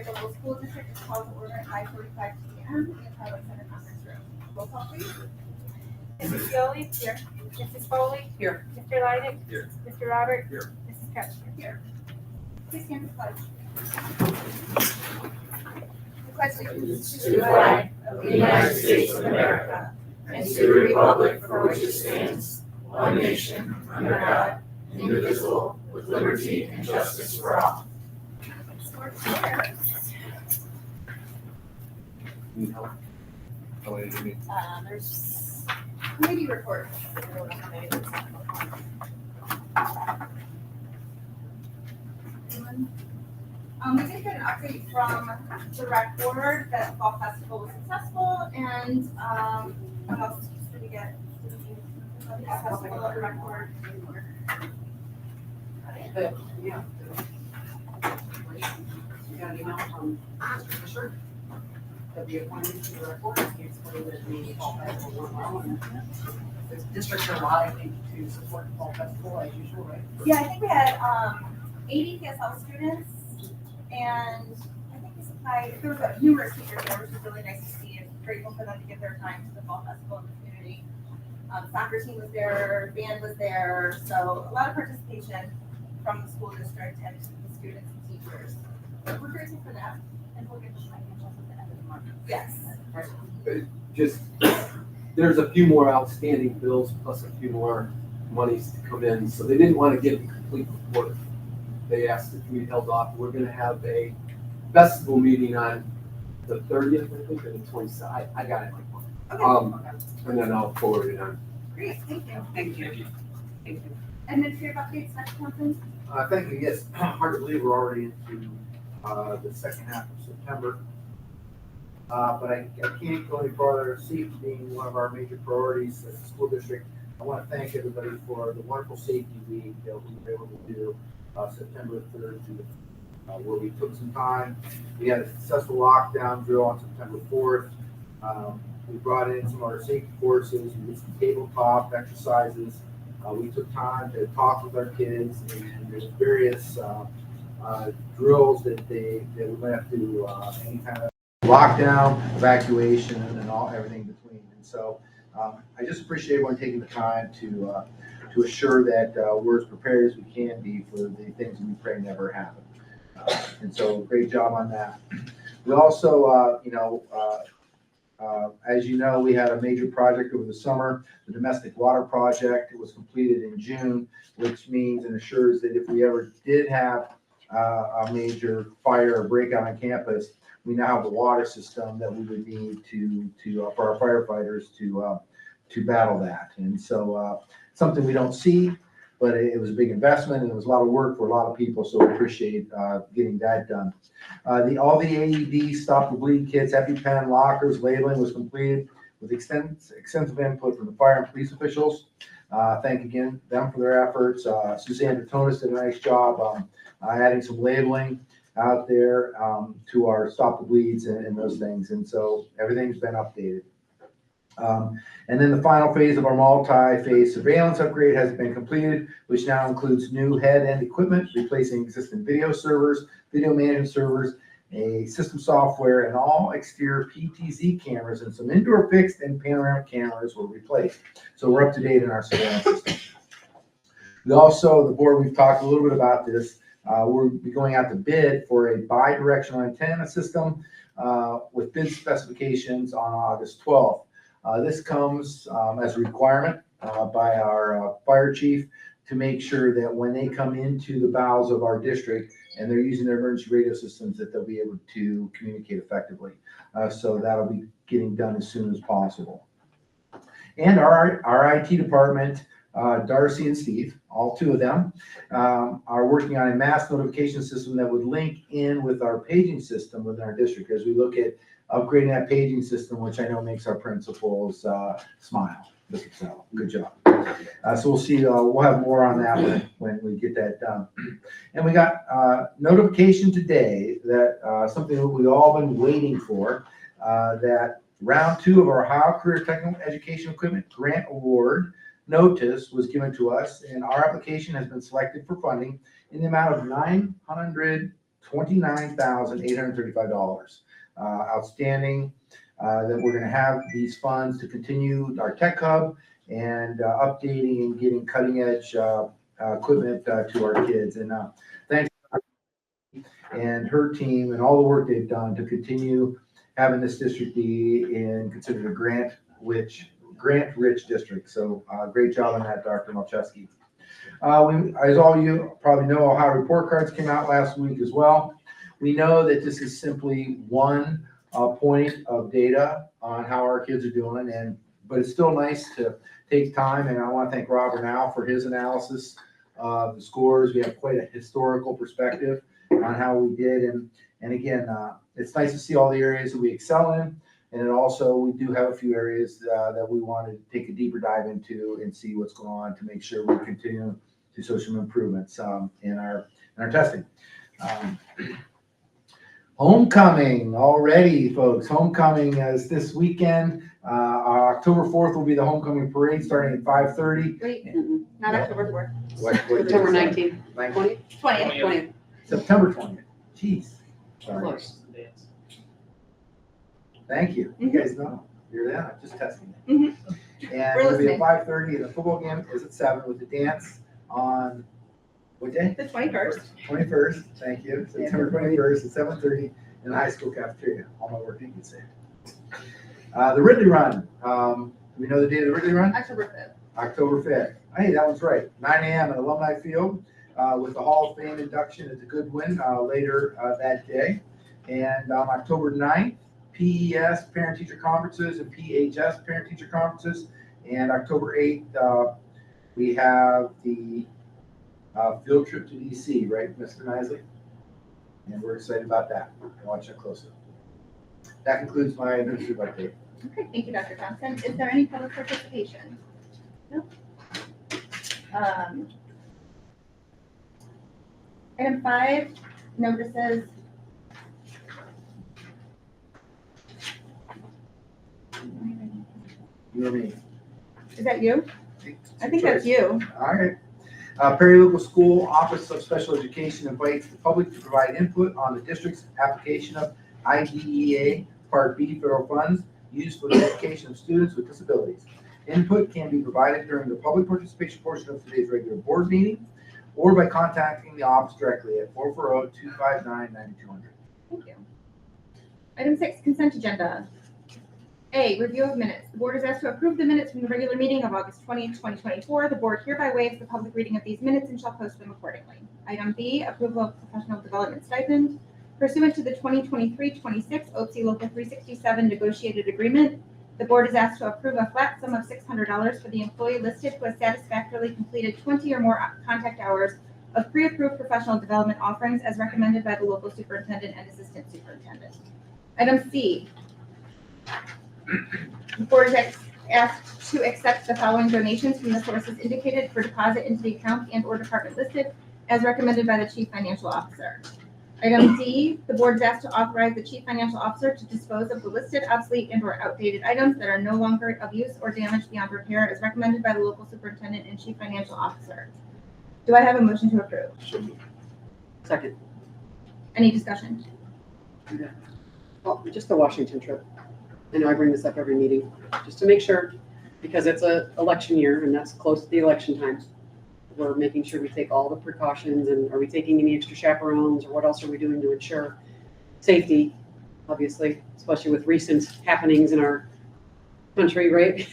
Fayetteville School District is called to order at 5:45 p.m. in the Public Center Conference Room. Roll call, please. Mrs. Yoli? Here. Mrs. Foley? Here. Mr. Leidig? Here. Mr. Robert? Here. Mrs. Kretschmer? Here. Please stand for the pledge. The pledge allegiance To the flag of the United States of America and to the republic for which it stands, one nation, under God, indivisible, with liberty and justice for all. Need help? How many do you need? There's committee report. We did get an update from the rec board that the fall festival was successful, and what else did we get? The festival of the rec board. Yeah. We got an email from Mr. Fisher that the appointment to the report explained that the fall festival went well, and the districts are allowed, I think, to support the fall festival as usual, right? Yeah, I think we had 80 PSL students, and I think we supplied, there was numerous teachers there, which was really nice to see, and grateful for them to give their time to the fall festival in the community. Soccer team was there, band was there, so a lot of participation from the school district and the students and teachers. So we're grateful for that, and we'll get the financials at the end of the month. Yes. Just, there's a few more outstanding bills plus a few more monies to come in, so they didn't want to get the complete report. They asked if we held off. We're gonna have a festival meeting on the 30th, I think, or the 27th. I got it. Okay. And then I'll forward it on. Great, thank you. Thank you. Thank you. Administrative updates, next conference. Thank you. Yes, hard to believe we're already into the second half of September. But I can't go any farther. Safety being one of our major priorities as a school district, I want to thank everybody for the wonderful safety week that we were able to do September 3rd to where we took some time. We had a successful lockdown drill on September 4th. We brought in some of our safety courses. We did some tabletop exercises. We took time to talk with our kids, and there's various drills that we might have to do, any kind of lockdown, evacuation, and everything between. And so I just appreciate everyone taking the time to assure that we're as prepared as we can be for the things that we pray never happen. And so great job on that. We also, as you know, we had a major project over the summer, the domestic water project. It was completed in June, which means and assures that if we ever did have a major fire or breakout on campus, we now have a water system that we would need to for our firefighters to battle that. And so something we don't see, but it was a big investment and it was a lot of work for a lot of people. So we appreciate getting that done. All the AED stop the bleed kits, EpiPen, lockers, labeling was completed with extensive input from the fire and police officials. Thank again them for their efforts. Suzanne Bertonis did a nice job adding some labeling out there to our stop the bleeds and those things. And so everything's been updated. And then the final phase of our multi-phase surveillance upgrade has been completed, which now includes new head-end equipment, replacing existing video servers, video management servers, a system software, and all exterior PTZ cameras and some indoor fixed and panoramic cameras were replaced. So we're up to date in our surveillance system. We also, the board, we've talked a little bit about this. We'll be going out to bid for a bi-directional antenna system with bid specifications on August 12th. This comes as a requirement by our fire chief to make sure that when they come into the bowels of our district and they're using their emergency radio systems, that they'll be able to communicate effectively. So that'll be getting done as soon as possible. And our IT department, Darcy and Steve, all two of them, are working on a mass notification system that would link in with our paging system within our district as we look at upgrading that paging system, which I know makes our principals smile. So good job. So we'll see. We'll have more on that when we get that done. And we got notification today that something that we've all been waiting for, that round 2 of our Ohio Career Technical Education Equipment Grant Award notice was given to us, and our application has been selected for funding in the amount of $900,000 $29,835 outstanding. That we're gonna have these funds to continue our tech hub and updating and getting cutting edge equipment to our kids. And thanks and her team and all the work they've done to continue having this district be considered a grant-rich district. So great job on that, Dr. Malczewski. As all you probably know, Ohio report cards came out last week as well. We know that this is simply one point of data on how our kids are doing, but it's still nice to take time, and I want to thank Robert now for his analysis of the scores. We have quite a historical perspective on how we did, and again, it's nice to see all the areas that we excel in, and it also, we do have a few areas that we want to take a deeper dive into and see what's going on to make sure we continue to show some improvements in our testing. Homecoming already, folks. Homecoming is this weekend. October 4th will be the homecoming parade starting at 5:30. Wait, not October 4th. What September 19th, 19th? 20th. 20th. September 20th. Jeez. Sorry. Close. Thank you. You guys know. You're there. I'm just testing it. Mhm. And We're it'll be listening. at 5:30, and the football game is at 7 with the dance on what day? The 21st. 21st. Thank you. September 21st at 7:30 in the high school cafeteria. All my work you can say. The Ridley Run. Do we know the date of the Ridley Run? October 5th. October 5th. Hey, that one's right. 9 a.m. at Alumni Field with the Hall of Fame induction at the Goodwin later that day. And on October 9th, PES, Parent-Teacher Conferences, and PHS, Parent-Teacher Conferences. And October 8th, we have the field trip to DC, right, Mr. Nisley? And we're excited about that. Watch it closely. That concludes my administrative update. Okay, thank you, Dr. Thompson. Is there any public participation? No. Item 5, notices. You or me? Is that you? I think that's you. All right. Perry Local School Office of Special Education invites the public to provide input on the district's application of IDEA Part B federal funds used for the education of students with disabilities. Input can be provided during the public participation portion of today's regular board meeting or by contacting the office directly at 440-259-9200. Thank you. Item 6, consent agenda. A, review of minutes. The board is asked to approve the minutes from the regular meeting of August 20th, 2024. The board hereby waives the public reading of these minutes and shall post them accordingly. Item B, approval of professional development stipend. Pursuant to the 2023-26 OPSI Local 367 negotiated agreement, the board is asked to approve a flat sum of $600 for the employee listed who has satisfactorily completed 20 or more contact hours of pre-approved professional development offerings as recommended by the local superintendent and assistant superintendent. Item C, the board is asked to accept the following donations from the sources indicated for deposit into the account and or department listed as recommended by the chief financial officer. Item D, the board is asked to authorize the chief financial officer to dispose of the listed obsolete and or outdated items that are no longer of use or damaged beyond repair as recommended by the local superintendent and chief financial officer. Do I have a motion to approve? Second. Any discussion? Oh, just the Washington trip. I know I bring this up every meeting, just to make sure, because it's an election year and that's close to the election time. We're making sure we take all the precautions, and are we taking any extra chaperones, or what else are we doing to ensure safety, obviously, especially with recent happenings in our country, right?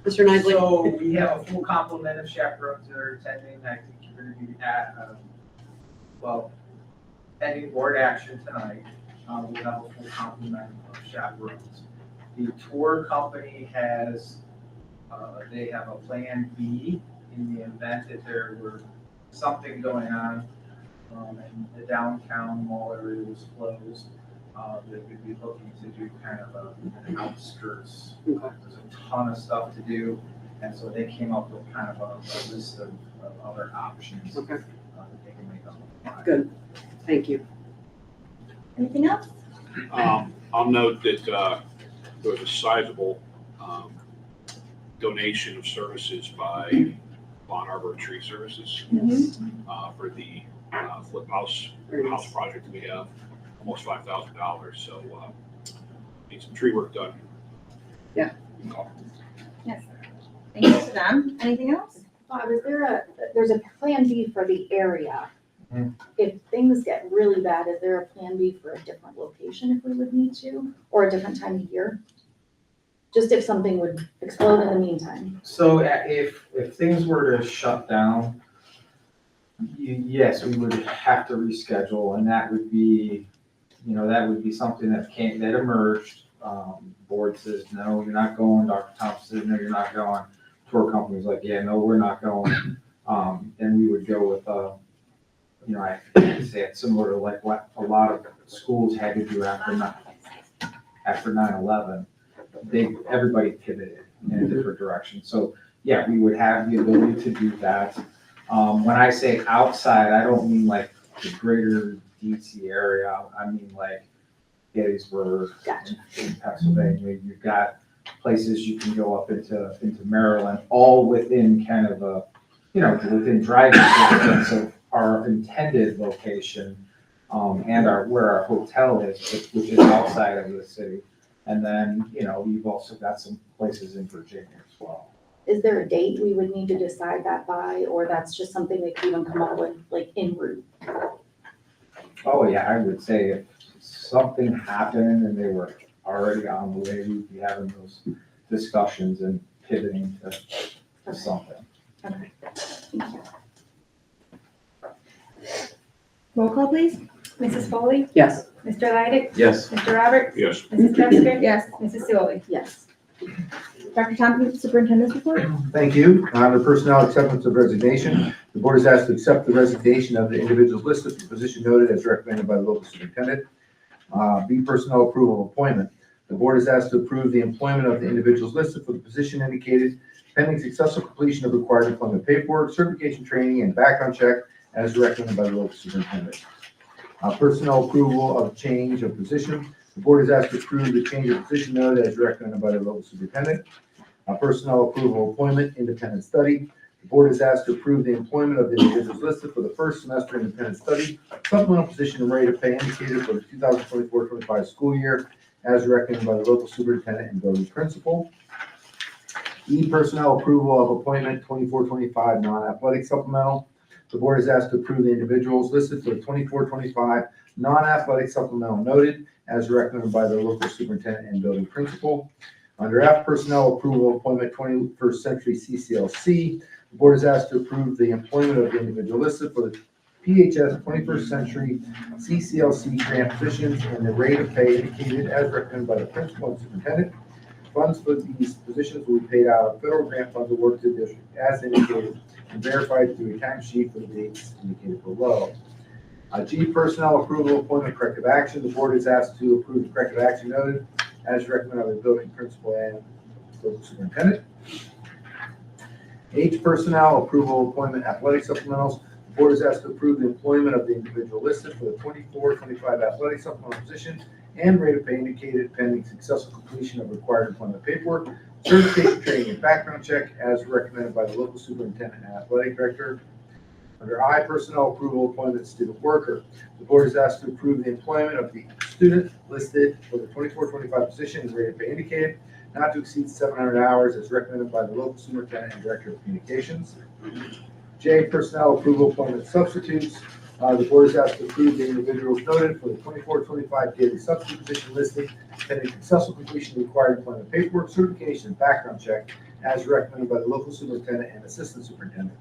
Mr. Nisley? So we have a full complement of chaperones that are attending. I think you're going to be at, pending board action tonight. We have a full complement of chaperones. The tour company has, they have a plan B in the event that there were something going on and the downtown mall area was closed. They would be looking to do kind of an outskirts. Okay. There's a ton of stuff to do, and so they came up with kind of a list of other options Okay, that they can make up. good. Thank you. Anything else? I'll note that there was a sizable donation of services by Bon Arbor Tree Services for the flip house project we have, almost $5,000. So need some tree work done. Yes. Thank you to them. Anything else? Bob, there's a plan B for the area? Hmm. If things get really bad, is there a plan B for a different location if we would need to, or a different time of year? Just if something would explode in the meantime. So if things were to shut down, yes, we would have to reschedule, and that would be, that would be something that emerged. Board says, no, you're not going. Dr. Thompson says, no, you're not going. Tour company's like, yeah, no, we're not going. Then we would go with, I say it's similar to like what a lot of schools had to do after 9/11. Everybody pivoted in a different direction. So yeah, we would have the ability to do that. When I say outside, I don't mean like the greater DC area. I mean like Gettysburg, Gotcha. in Pennsylvania. You've got places you can go up into Maryland, all within kind of within driving distance of our intended location, and where our hotel is, which is outside of the city. And then, you've also got some places in Virginia as well. Is there a date we would need to decide that by, or that's just something they could even come up with, like en route? Oh yeah, I would say if something happened and they were already on the way, we'd be having those discussions and pivoting to something. Okay. Roll call, please. Mrs. Foley? Yes. Mr. Leidig? Yes. Mr. Roberts? Yes. Mrs. Jessica? Yes. Mrs. Sealy? Yes. Dr. Thompson, superintendent's report. Thank you. Under personnel acceptance of resignation, the board is asked to accept the resignation of the individuals listed for the position noted as recommended by the local superintendent. B, personnel approval of appointment. The board is asked to approve the employment of the individuals listed for the position indicated pending successful completion of required employment paperwork, certification training, and background check as recommended by the local superintendent. Personnel approval of change of position. The board is asked to approve the change of position noted as recommended by the local superintendent. Personnel approval appointment, independent study. The board is asked to approve the employment of the individuals listed for the first semester independent study, supplemental position and rate of pay indicated for the 2024-25 school year as recommended by the local superintendent and building principal. E, personnel approval of appointment 24-25 non-athletic supplemental. The board is asked to approve the individuals listed for the 24-25 non-athletic supplemental noted as recommended by the local superintendent and building principal. Under F, personnel approval appointment 21st Century CCLC, the board is asked to approve the employment of the individual listed for the PHS 21st Century CCLC grant positions and the rate of pay indicated as recommended by the principal and superintendent. Funds for these positions will be paid out of federal grant funds awarded to the district as indicated and verified through a timesheet for the dates indicated below. G, personnel approval appointment corrective action. The board is asked to approve the corrective action noted as recommended by the building principal and local superintendent. H, personnel approval appointment athletic supplementals. The board is asked to approve the employment of the individual listed for the 24-25 athletic supplemental position and rate of pay indicated pending successful completion of required employment paperwork, certification training and background check as recommended by the local superintendent and athletic director. Under I, personnel approval appointment student worker. The board is asked to approve the employment of the student listed for the 24-25 position and rate of pay indicated not to exceed 700 hours as recommended by the local superintendent and director of communications. J, personnel approval appointment substitutes. The board is asked to approve the individuals noted for the 24-25 daily substitute position listing pending successful completion of required employment paperwork, certification, and background check as recommended by the local superintendent and assistant superintendent.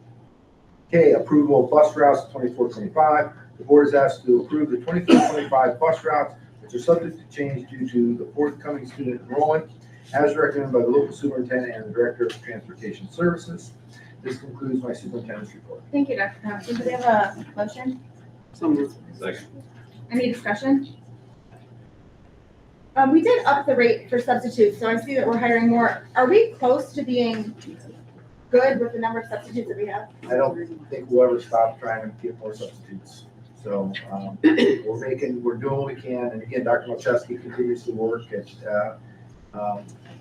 K, approval of bus routes 24-25. The board is asked to approve the 24-25 bus routes, which are subject to change due to the forthcoming student enrollment, as recommended by the local superintendent and the director of transportation services. This concludes my superintendent's report. Thank you, Dr. Thompson. Do we have a motion? Second. Any discussion? We did up the rate for substitutes, so I see that we're hiring more. Are we close to being good with the number of substitutes that we have? I don't think we'll ever stop trying to get more substitutes. So we're doing what we can. And again, Dr. Malczewski continues to work at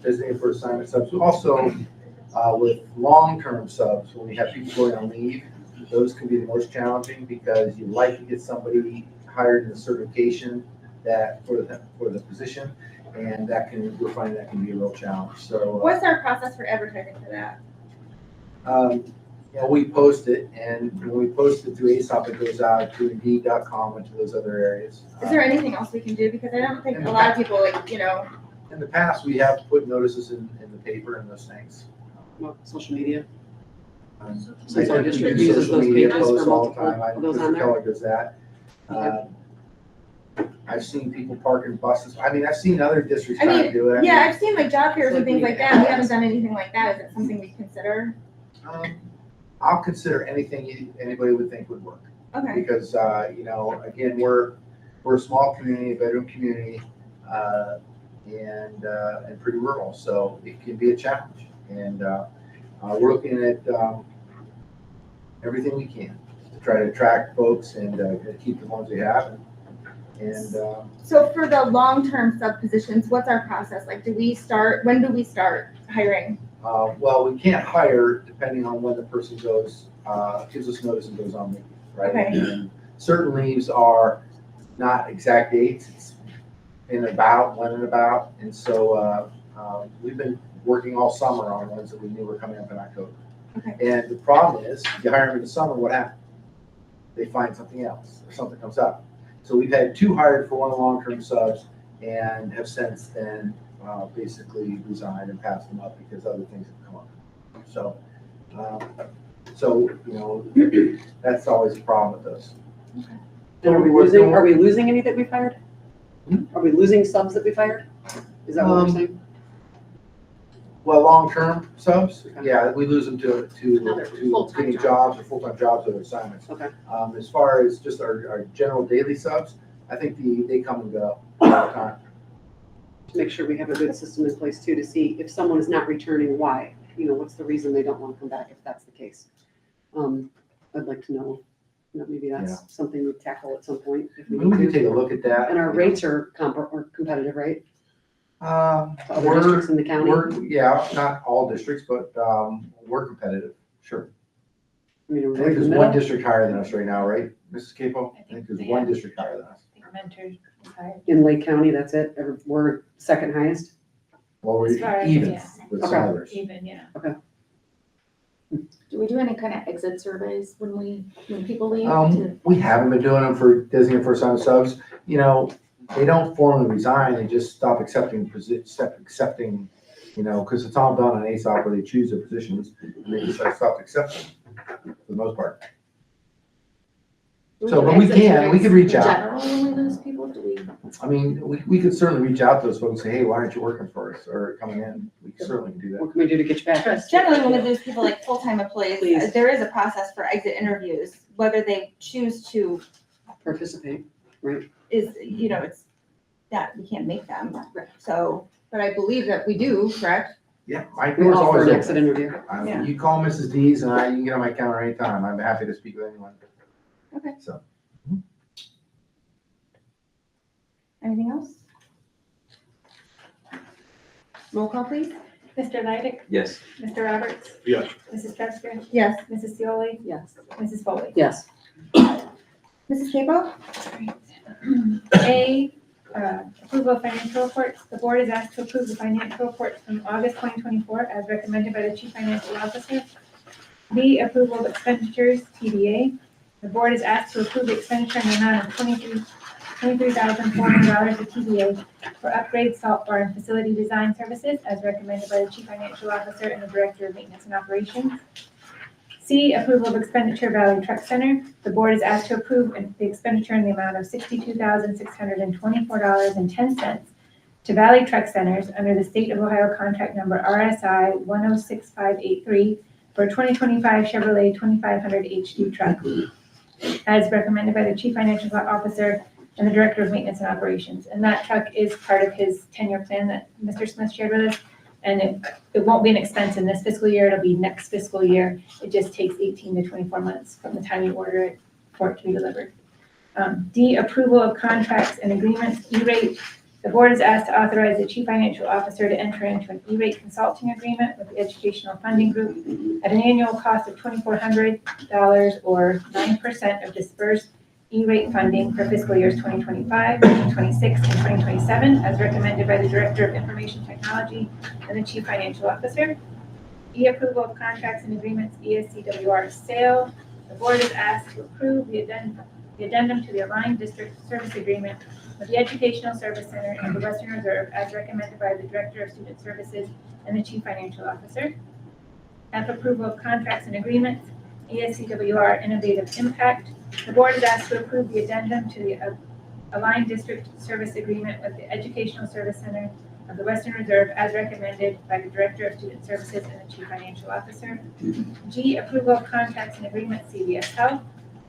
visiting for assignment subs. Also, with long-term subs, when we have people going on leave, those can be the most challenging because you like to get somebody hired in the certification that, for the position, and we're finding that can be a real challenge, so. What's our process for advertising for that? We post it, and when we post it through ASOP, it goes out to Indeed.com and to those other areas. Is there anything else we can do? Because I don't think a lot of people In the past, we have put notices in the paper and those things. Well, social media. Since our district uses those pages for multiple of those on there? Keller does that. I've seen people parking buses. I mean, I've seen other districts try to do it. Yeah, I've seen like job fairs and things like that. We haven't done anything like that. Is it something we consider? I'll consider anything anybody would think would work. Okay. Because, again, we're a small community, a bedroom community, and pretty rural, so it can be a challenge. And we're looking at everything we can to try to attract folks and keep the ones we have. So for the long-term sub positions, what's our process? Like, when do we start hiring? Well, we can't hire depending on when the person goes, gives us notice and goes on leave, right? Okay. And certain leaves are not exact dates, it's when and about. And so we've been working all summer on ones that we knew were coming up in October. Okay. And the problem is, you hire them in the summer, what happens? They find something else, or something comes up. So we've had 2 hired for one of the long-term subs and have since then basically resigned and passed them up because other things have come up. So, that's always a problem with those. And are we losing any that we've hired? Are we losing subs that we've hired? Is that what we're saying? Well, long-term subs, Okay. yeah, we lose them to full-time getting job. jobs or full-time jobs or assignments. Okay. As far as just our general daily subs, I think they come and go all the time. To make sure we have a good system in place too, to see if someone is not returning, why? What's the reason they don't want to come back if that's the case? I'd like to know, maybe that's something we tackle at some point if we We can need take to. a look at that. And our rates are competitive, right? To other We're, districts in the county? not all districts, but we're competitive, sure. I mean, are I we think in the there's one middle? district higher than us right now, right, Mrs. Capo? I think there's one district higher than us. In Lake County, that's it? We're second highest? Well, we're As far as- even yeah. with Okay. some others. Even, yeah. Do we do any kind of exit surveys when people leave? We haven't been doing them for designated first-time subs. They don't formally resign, they just stop accepting, because it's all done on ASOP where they choose their positions, and they just stop accepting for the most part. Do So, do but we exit can, we surveys could reach in out. General, when we lose people, do we? I mean, we could certainly reach out to those folks, and say, hey, why aren't you working for us, or coming in? We certainly can do that. What can we do to get you back? Generally, when we lose people like full-time employees, Please. there is a process for exit interviews, whether they choose to Participate. it's that we can't make them. So, but I believe that we do, correct? Yeah, my We door's offer always an exit open. interview. Yeah. You call Mrs. D's, and you can get on my counter anytime. I'm happy to speak with anyone. Okay. So. Anything else? Roll call, please. Mr. Leidig, Yes. Mr. Roberts, Yes. Mrs. Metzger, Yes. Mrs. Seoli, Yes. Mrs. Foley. Yes. Mrs. Capo? A, approval of financial reports. The board is asked to approve the financial reports from August 2024 as recommended by the chief financial officer. B, approval of expenditures, TDA. The board is asked to approve the expenditure in the amount of $23,400 of TDA for upgrade, salt bar, and facility design services as recommended by the chief financial officer and the director of maintenance and operations. C, approval of expenditure Valley Truck Center. The board is asked to approve the expenditure in the amount of $62,624.10 to Valley Truck Centers under the State of Ohio contract number RSI 106583 for a 2025 Chevrolet 2500 HD truck, as recommended by the chief financial officer and the director of maintenance and operations. And that truck is part of his 10-year plan that Mr. Smith shared with us. And it won't be an expense in this fiscal year, it'll be next fiscal year. It just takes 18 to 24 months from the time you order it for it to be delivered. D, approval of contracts and agreements. E-rate The board is asked to authorize the chief financial officer to enter into an E-rate consulting agreement with the Educational Funding Group at an annual cost of $2,400 or 9% of dispersed E-rate funding for fiscal years 2025, 2026, and 2027, as recommended by the Director of Information Technology and the Chief Financial Officer. E, approval of contracts and agreements, ESCWR sale. The board is asked to approve the addendum to the Aligned District Service Agreement with the Educational Service Center and the Western Reserve as recommended by the Director of Student Services and the Chief Financial Officer. F, approval of contracts and agreements, ESCWR Innovative Impact. The board is asked to approve the addendum to the Aligned District Service Agreement with the Educational Service Center of the Western Reserve as recommended by the Director of Student Services and the Chief Financial Officer. G, approval of contracts and agreements, CVS Health.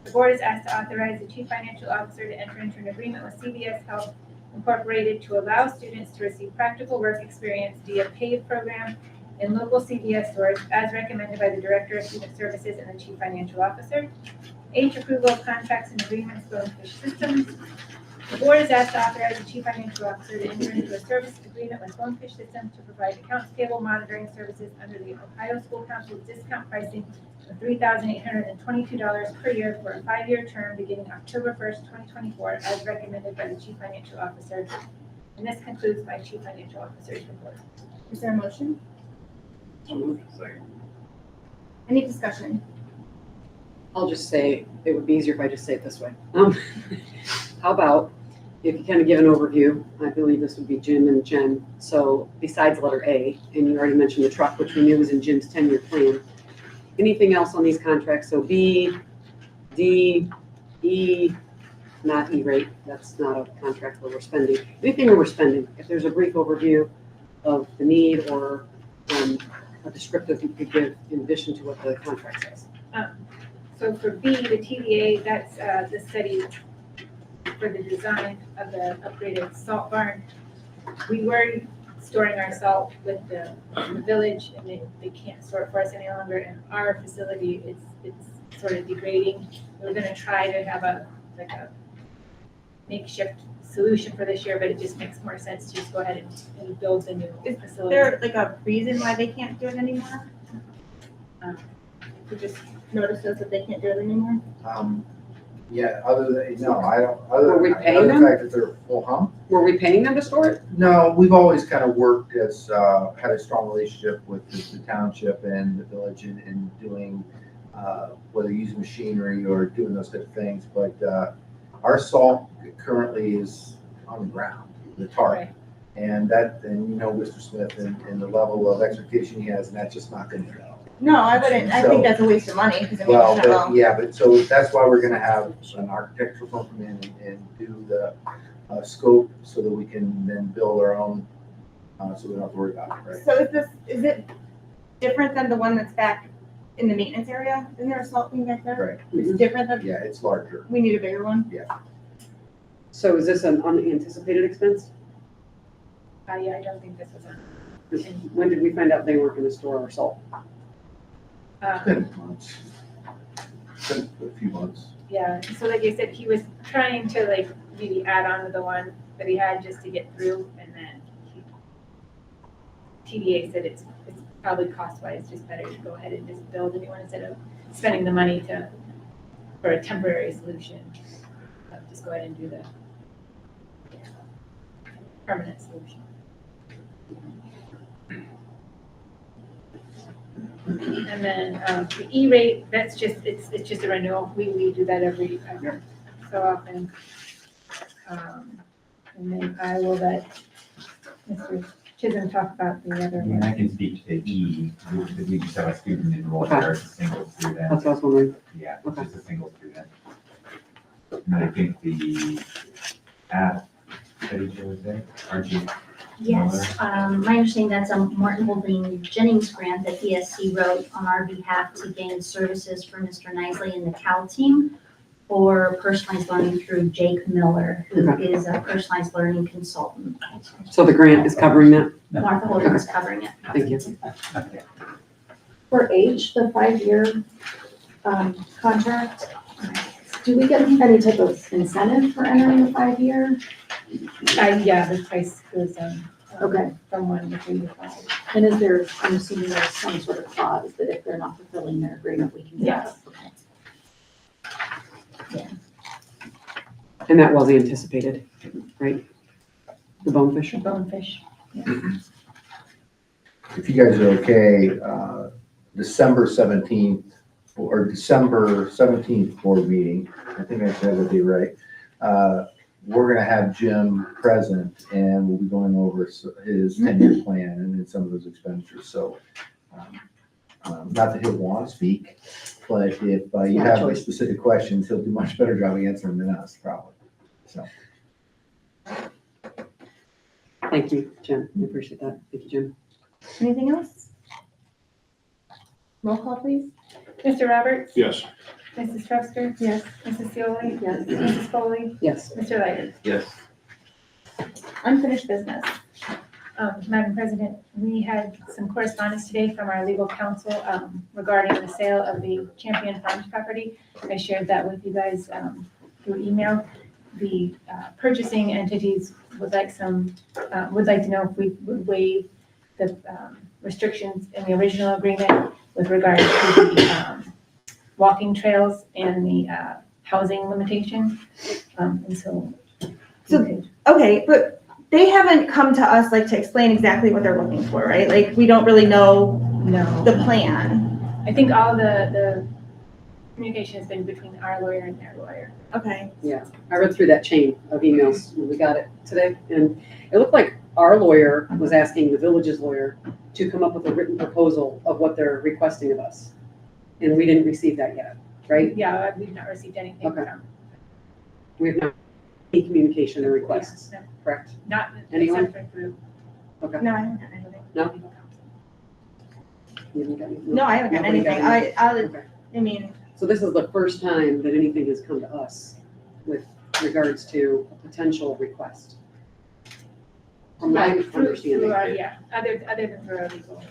The board is asked to authorize the Chief Financial Officer to enter into an agreement with CVS Health Incorporated to allow students to receive practical work experience via PAVE program in local CVS stores as recommended by the Director of Student Services and the Chief Financial Officer. H, approval of contracts and agreements, Bonefish Systems. The board is asked to authorize the Chief Financial Officer to enter into a service agreement with Bonefish Systems to provide accounts payable monitoring services under the Ohio School Council discount pricing of $3,822 per year for a 5-year term beginning October 1st, 2024, as recommended by the Chief Financial Officer. And this concludes my Chief Financial Officer's report. Is there a motion? So moved. Second. Any discussion? I'll just say, it would be easier if I just say it this way. How about, if you kind of give an overview, I believe this would be Jim and Jen. So besides letter A, and you already mentioned the truck, which we knew was in Jim's 10-year plan. Anything else on these contracts? So B, D, E, not E-rate, that's not a contract where we're spending. Anything where we're spending, if there's a brief overview of the need or a descriptive you could give in addition to what the contract says. So for B, the TVA, that's the study for the design of the upgraded salt barn. We were storing our salt with the village, and they can't store it for us any longer. And our facility, it's sort of degrading. We're going to try to have a makeshift solution for this year, but it just makes more sense to just go ahead and build the new Is facility. there like a reason why they can't do it anymore? You just notices that they can't do it anymore? Yeah, other than, no, I don't, other Were we than paying the them? fact that they're full hump. Were we paying them to store it? No, we've always kind of worked as, had a strong relationship with the township and the village in doing, whether using machinery or doing those type of things. But our salt currently is on the ground, the tarp. Right. And Mr. Smith and the level of expectation he has, and that's just not gonna go. No, I wouldn't. I So- think that's a waste of money because I mean, Well, it's not but, yeah, but so that's why we're gonna have an architectural firm come in and do the scope so that we can then build our own, so we don't have to worry about it, right? So is it different than the one that's back in the maintenance area? Isn't there a salt thing back there? Right, It's different than, yeah, it's larger. we need a bigger one? So is this an unanticipated expense? Yeah, I don't think this was When did we find out they weren't going to store our salt? It's been months. It's been a few months. yeah, so like I said, he was trying to like maybe add on to the one that he had just to get through, and then TVA said it's probably cost-wise just better to go ahead and just build a new one instead of spending the money for a temporary solution. Just go ahead and do the permanent solution. And then the E-rate, that's just, it's just a renewal. We do that every so often. And then I will let Mr. Chisholm talk about the other And one. I can speak to E, because we just have a student enrolled there, it's a single student. That's what I was wondering. Yeah, Okay. it's just a single student. And I think the app, Betty Jo was there, aren't you? Yes, my understanding that's a Martin Holding Jennings grant that ESC wrote on our behalf to gain services for Mr. Nisley and the Cal team for personalized learning through Jake Miller, who is a personalized learning consultant. So the grant is covering that? Martha Holding is covering it. Thank you. For H, the 5-year contract, Do we get any type of incentive for entering the 5-year? Yeah, the price goes down. Okay. From 1 to 3 to 5. And is there, I'm assuming there's some sort of clause that if they're not fulfilling their agreement, we can get Yes. Okay. And that was anticipated, right? The bonefish? Bonefish. If you guys are okay, December 17th, or December 17th board meeting, I think I said it be right. We're gonna have Jim present and we'll be going over his 10-year plan and then some of those expenditures, so. Not that he'll want to speak, but if you have any specific questions, he'll do a much better job answering than us, probably, so. Thank you, Jim. I appreciate that. Thank you, Jim. Anything else? Roll call, please. Mr. Roberts? Yes. Mrs. Truster? Yes. Mrs. Seoli? Yes. Mrs. Foley? Yes. Mr. Leiter? Yes. Unfinished business. Madam President, we had some correspondence today from our legal counsel regarding the sale of the Champion Farms property. I shared that with you guys through email. The purchasing entities would like to know if we would waive the restrictions in the original agreement with regard to the walking trails and the housing limitation. And so. Okay, but they haven't come to us like to explain exactly what they're looking for, right? Like, we don't really know No. the plan. I think all the communication has been between our lawyer and their lawyer. Okay. Yeah, I read through that chain of emails when we got it today, and it looked like our lawyer was asking the village's lawyer to come up with a written proposal of what they're requesting of us. And we didn't receive that yet, right? Yeah, we've not received anything Okay. from. We have not any communication or requests, No, correct? not Anyone? except for through Okay. No, I haven't gotten anything. No? legal counsel. You haven't got any- No, I haven't gotten Nobody anything. got any? Okay. I mean, So this is the first time that anything has come to us with regards to a potential request. From my Through understanding. our, yeah, other than through our legal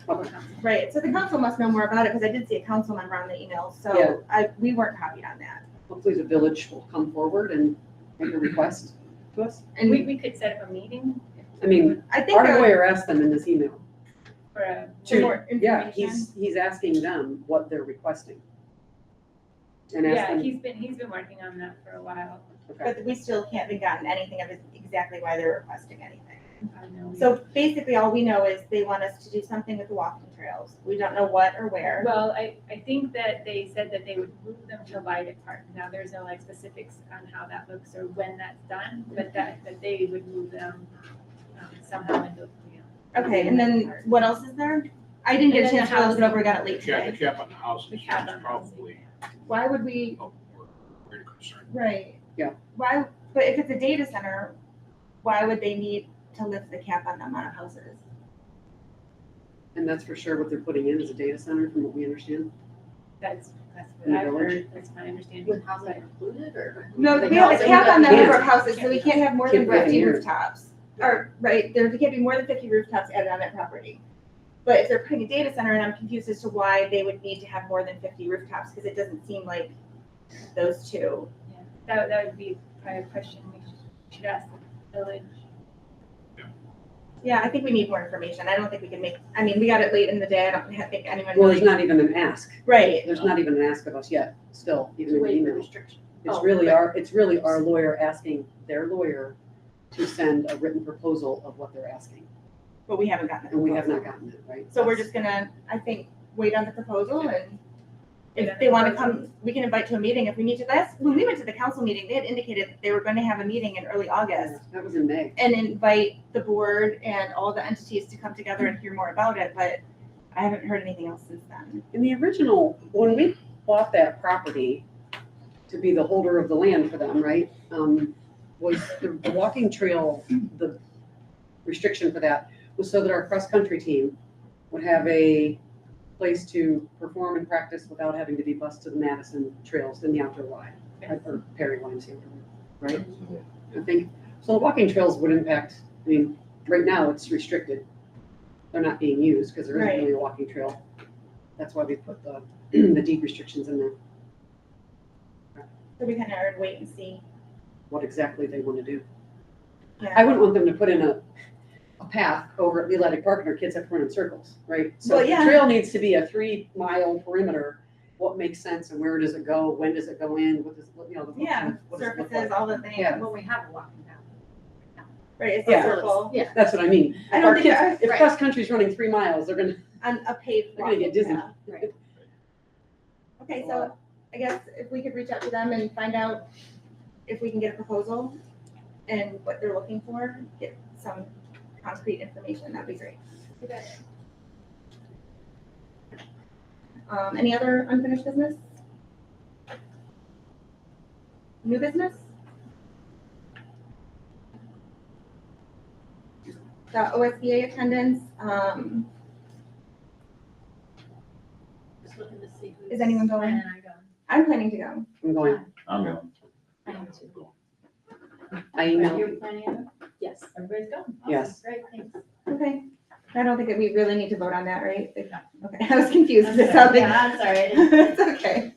Okay. counsel. right, so the council must know more about it, because I did see a council member on the email, Yeah. so we weren't copied on that. Hopefully the village will come forward and make a request to us. And We could set up a meeting. I mean, I think our lawyer asked them in this email. For a. for more Yeah, information. he's asking them what they're requesting. And ask Yeah, them, he's been working on that for a while. okay, But we still haven't gotten anything of exactly why they're requesting anything. I know. So basically, all we know is they want us to do something with the walking trails. We don't know what or where. Well, I think that they said that they would move them to Lighted Park. Now, there's no like specifics on how that looks or when that's done, but that they would move them somehow into, you know. Okay, and then what else is there? I didn't get a And then chance the to look it house- over, I got it The late cap, the today. cap on the house The is cap on the house. probably, Why would we, we're concerned. right? Yeah. Why, but if it's a data center, why would they need to lift the cap on the amount of houses? and that's for sure what they're putting in is a data center from what we understand. That's In what the I've village? heard, that's my understanding. With housing included or? No, The we have a housing cap on the that- number of houses, so we can't have more than Can't put it 50 here. rooftops. Or, right, there can't be more than 50 rooftops added on that property. But if they're putting a data center, and I'm confused as to why they would need to have more than 50 rooftops, because it doesn't seem like those two. Yeah, that would be probably a question we should ask the village. Yeah, I think we need more information. I don't think we can make, I mean, we got it late in the day. I don't think anyone Well, there's really. not even an ask. Right, There's not even an ask of us yet, still, even in the email. restriction. It's Oh, really our lawyer asking their lawyer to send a written proposal of what they're asking. but we haven't gotten it. And we have not gotten it, right? So we're just gonna, I think, wait on the proposal, and if they wanna come, we can invite to a meeting if we need to. When we went to the council meeting, they had indicated that they were gonna have a meeting in early August That was in May. and invite the board and all the entities to come together and hear more about it, but I haven't heard anything else since then. In the original, when we bought that property to be the holder of the land for them, right? Was the walking trail, the restriction for that was so that our cross-country team would have a place to perform and practice without having to be bused to the Madison trails in the outdoor line, or Perry lines, right? I think, so the walking trails would impact, I mean, right now it's restricted. They're not being used because there isn't Right. really a walking trail. That's why we put the deed restrictions in there. So we kind of are wait and see. what exactly they want to do. Yeah. I wouldn't want them to put in a path over at the athletic park and our kids have to run in circles, right? So Well, the yeah. trail needs to be a 3-mile perimeter. What makes sense and where does it go? When does it go in? What does, you know, Yeah, what does it look surfaces, like? all the things. Yeah. Well, we have a walking path. Right, it's a Yeah. circle. Yeah. That's what I mean. I If don't our think kids, I- if right. cross country's running 3 miles, they're gonna On a paved They're gonna get walking dizzy. path. Right. Okay, so I guess if we could reach out to them and find out if we can get a proposal and what they're looking for, get some concrete information, that'd be great. Any other unfinished business? New business? The OSBA attendance, Just looking to see who's Is anyone going? planning on going. I'm planning to go. I'm going. I'm going. I am too. I email. You're planning on it? Yes. Everybody's going? Awesome. Yes. Great, thanks. Okay. I don't think that we really need to vote on that, right? Okay, I was confused. It I'm sounded- sorry. Yeah, I'm sorry. I didn't- It's okay.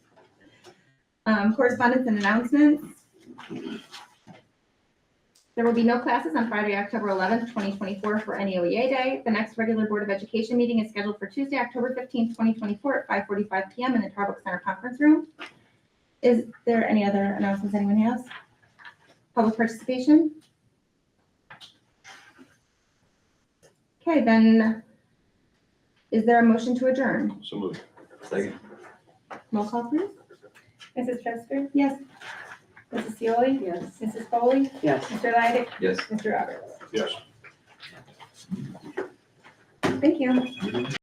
Correspondence and announcements. There will be no classes on Friday, October 11th, 2024 for NEOEA Day. The next regular Board of Education meeting is scheduled for Tuesday, October 15th, 2024 at 5:45 PM in the Tarbrook Center Conference Room. Is there any other announcements anyone has? Public participation? Okay, then, is there a motion to adjourn? So moved. Second. Roll call, please. Mrs. Chester, Yes. Mrs. Seoli, Yes. Mrs. Foley, Yes. Mr. Leidig, Yes. Mr. Roberts. Yes. Thank you.